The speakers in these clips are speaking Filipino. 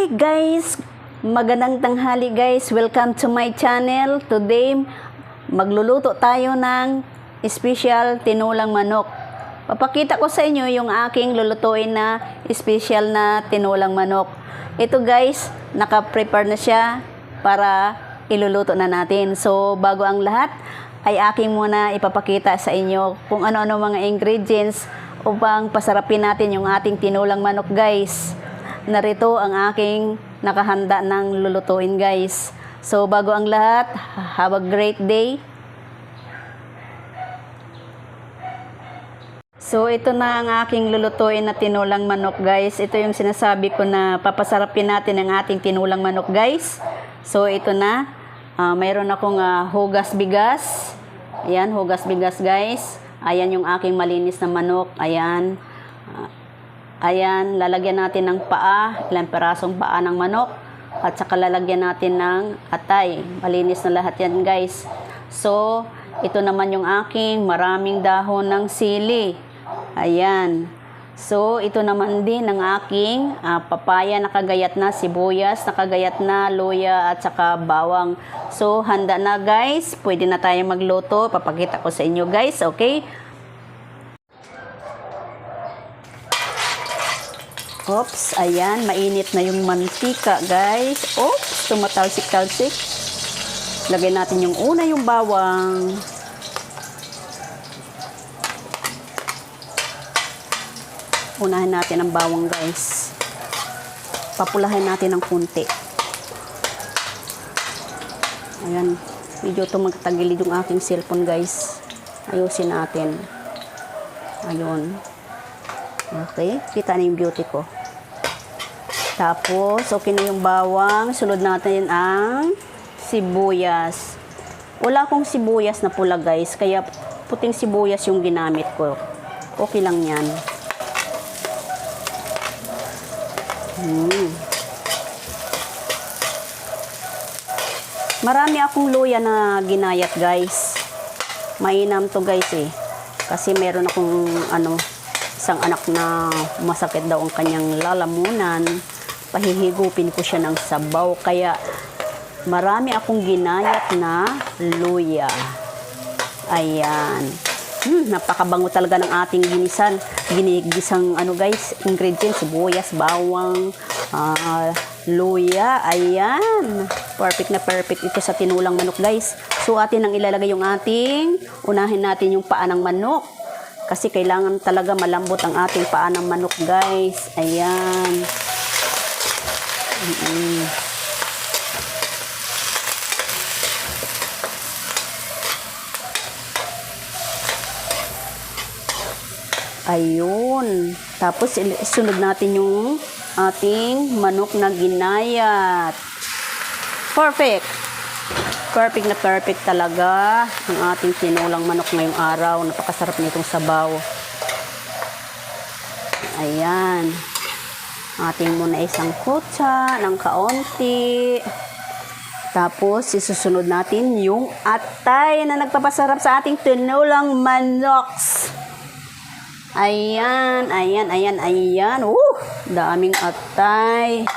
Hi guys! Magandang tanghali guys. Welcome to my channel. Today, magluluto tayo ng special tinulang manok. Papakita ko sa inyo yung aking lulutuin na special na tinulang manok. Ito guys, naka-prepare na siya para iluluto na natin. So, bago ang lahat, ay aking muna ipapakita sa inyo kung ano-ano mga ingredients upang pasarapin natin yung ating tinulang manok guys. Narito ang aking nakahanda ng lulutuin guys. So bago ang lahat, have a great day. So ito na ang aking lulutuin na tinulang manok guys. Ito yung sinasabi ko na papasarapin natin ang ating tinulang manok guys. So ito na, mayroon akong hugas bigas. Ayan, hugas bigas guys. Ayan yung aking malinis na manok. Ayan. Ayan, lalagyan natin ng paa, ilang perasong paa ng manok, at saka lalagyan natin ng atay. Malinis na lahat yan guys. So, ito naman yung aking maraming dahon ng sili. Ayan. So, ito naman din ang aking papaya nakagayat na, sibuyas nakagayat na, luya, at saka bawang. So, handa na guys. Pwede na tayo magluto. Papakita ko sa inyo guys, okay? Oops, ayan, mainit na yung mantika, guys. Oops, tumatalsik-talsik. Lagyan natin yung una, yung bawang. Unahin natin ang bawang, guys. Papulahin natin ng kunti. Ayan, medyo tumagtagilid yung aking cellphone, guys. Ayusin natin. Ayun. Okay, kita na yung beauty ko. Tapos, okay na yung bawang. Sunod natin ang sibuyas. Wala akong sibuyas na pula guys, kaya puting sibuyas yung ginamit ko. Okay lang yan. Marami akong luya na ginayat guys. Mainam to guys eh. Kasi meron akong isang anak na masakit daw ang kanyang lalamunan. Pahihigupin ko siya ng sabaw. Kaya marami akong ginayat na luya. Ayan. Napakabango talaga ng ating ginigisang guys, ingredients, sibuyas, bawang, luya. Ayan. Perfect na perfect ito sa tinulang manok guys. So atin ang ilalagay yung unahin natin yung paa ng manok. Kasi kailangan talaga malambot ang ating paa ng manok guys. Ayan. Ayun. Tapos isunod natin yung ating manok na ginayat. Perfect. Perfect na perfect talaga ang ating tinulang manok ngayong araw. Napakasarap nitong sabaw. Ayan. Ating muna isang kutsa ng kaunti. Tapos, isusunod natin yung atay na nagpapasarap sa ating tinulang manok. Ayan, ayan, ayan, ayan. Daming atay.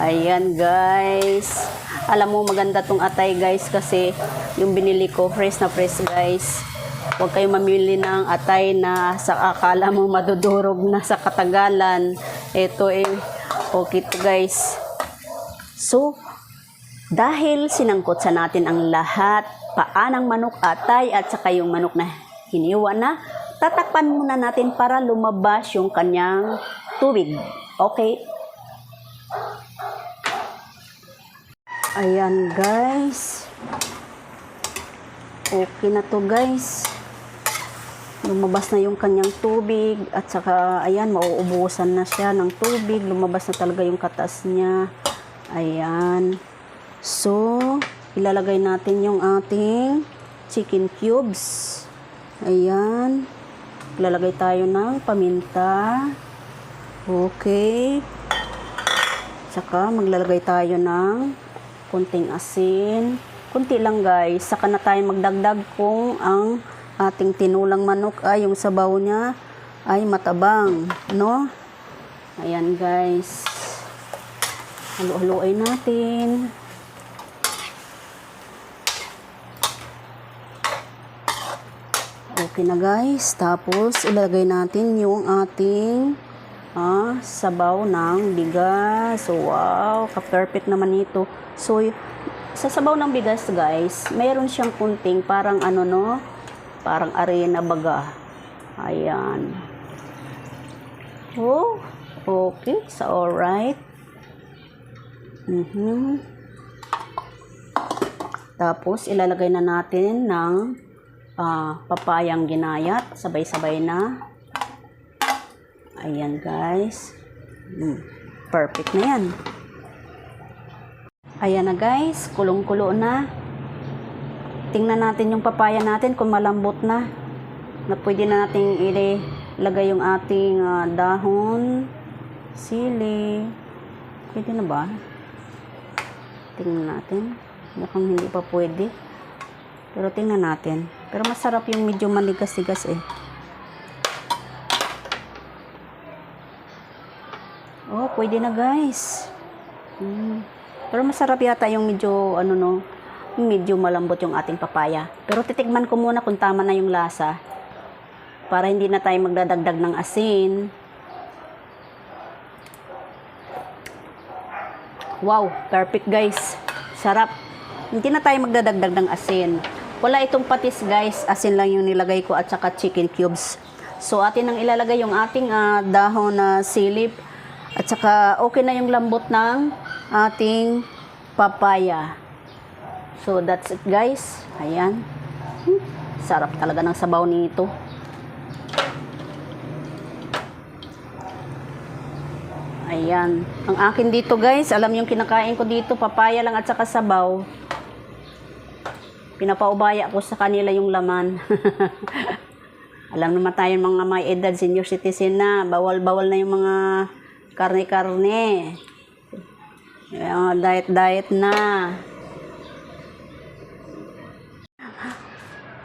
Ayan guys. Alam mo maganda tong atay guys kasi yung binili ko fresh na fresh guys. Huwag kayong mamili ng atay na sa akala mo madudurog na sa katagalan. Ito okay to guys. So, dahil sinangkot sa natin ang lahat, paa ng manok, atay at saka yung manok na hiniwa na, tatakpan muna natin para lumabas yung kanyang tubig. Okay? Ayan guys. Okay na to guys. Lumabas na yung kanyang tubig at saka ayan, mauubusan na siya ng tubig. Lumabas na talaga yung katas niya. Ayan. So, ilalagay natin yung ating chicken cubes. Ayan. Ilalagay tayo ng paminta. Okay. Saka maglalagay tayo ng kunting asin. Kunti lang guys. Saka na tayo magdagdag kung ang ating tinulang manok ay yung sabaw niya ay matabang. No? Ayan guys. Halo-haloin natin. Okay na guys. Tapos, ilagay natin yung ating sabaw ng bigas. So, wow, ka-perfect naman ito. So, sa sabaw ng bigas guys, mayroon siyang kunting parang parang arena baga. Ayan. Oh, okay. So, alright. Tapos, ilalagay na natin ng papayang ginayat. Sabay-sabay na. Ayan, guys. Perfect na yan. Ayan na, guys. Kulong-kulo na. Tingnan natin yung papaya natin kung malambot na. Na pwede na natin ilagay yung ating dahon, sili. Pwede na ba? Tingnan natin. Mukhang hindi pa pwede. Pero tingnan natin. Pero masarap yung medyo manigas-tigas eh. Oh, pwede na guys. Pero masarap yata yung medyo medyo malambot yung ating papaya. Pero titikman ko muna kung tama na yung lasa. Para hindi na tayo magdadagdag ng asin. Wow, perfect guys. Sarap. Hindi na tayo magdadagdag ng asin. Wala itong patis guys. Asin lang yung nilagay ko at saka chicken cubes. So atin nang ilalagay yung ating dahon na silip. At saka okay na yung lambot ng ating papaya. So that's it guys. Ayan. Sarap talaga ng sabaw nito. Ayan. Ang akin dito guys, alam yung kinakain ko dito, papaya lang at saka sabaw. Pinapaubaya ko sa kanila yung laman. Alam naman tayo mga may edad, senior citizen na, bawal-bawal na yung mga karne-karne. Diet-diet na.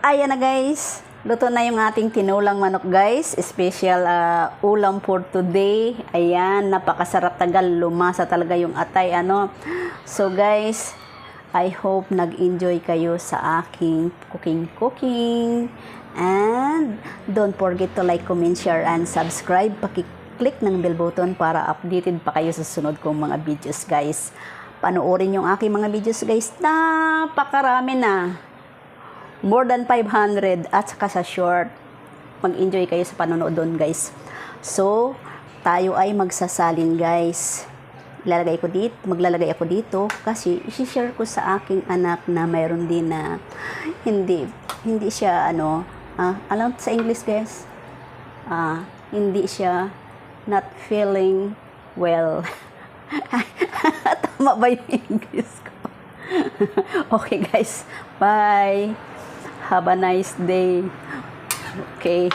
Ayan na guys. Luto na yung ating tinulang manok guys. Special ulam for today. Ayan, napakasarap tagal. Lumasa talaga yung atay. So guys, I hope nag-enjoy kayo sa aking cooking. And don't forget to like, comment, share, and subscribe. Paki-click ng bell button para updated pa kayo sa sunod kong mga videos guys. Panoorin yung aking mga videos guys. Napakarami na. More than 500 at saka sa short. Mag-enjoy kayo sa panonood doon guys. So, tayo ay magsasalin guys. Maglalagay ako dito kasi i-share ko sa aking anak na mayroon din na hindi siya alam sa English guys. Hindi siya not feeling well. Tama ba yung English ko? Okay guys. Bye. Have a nice day. Okay.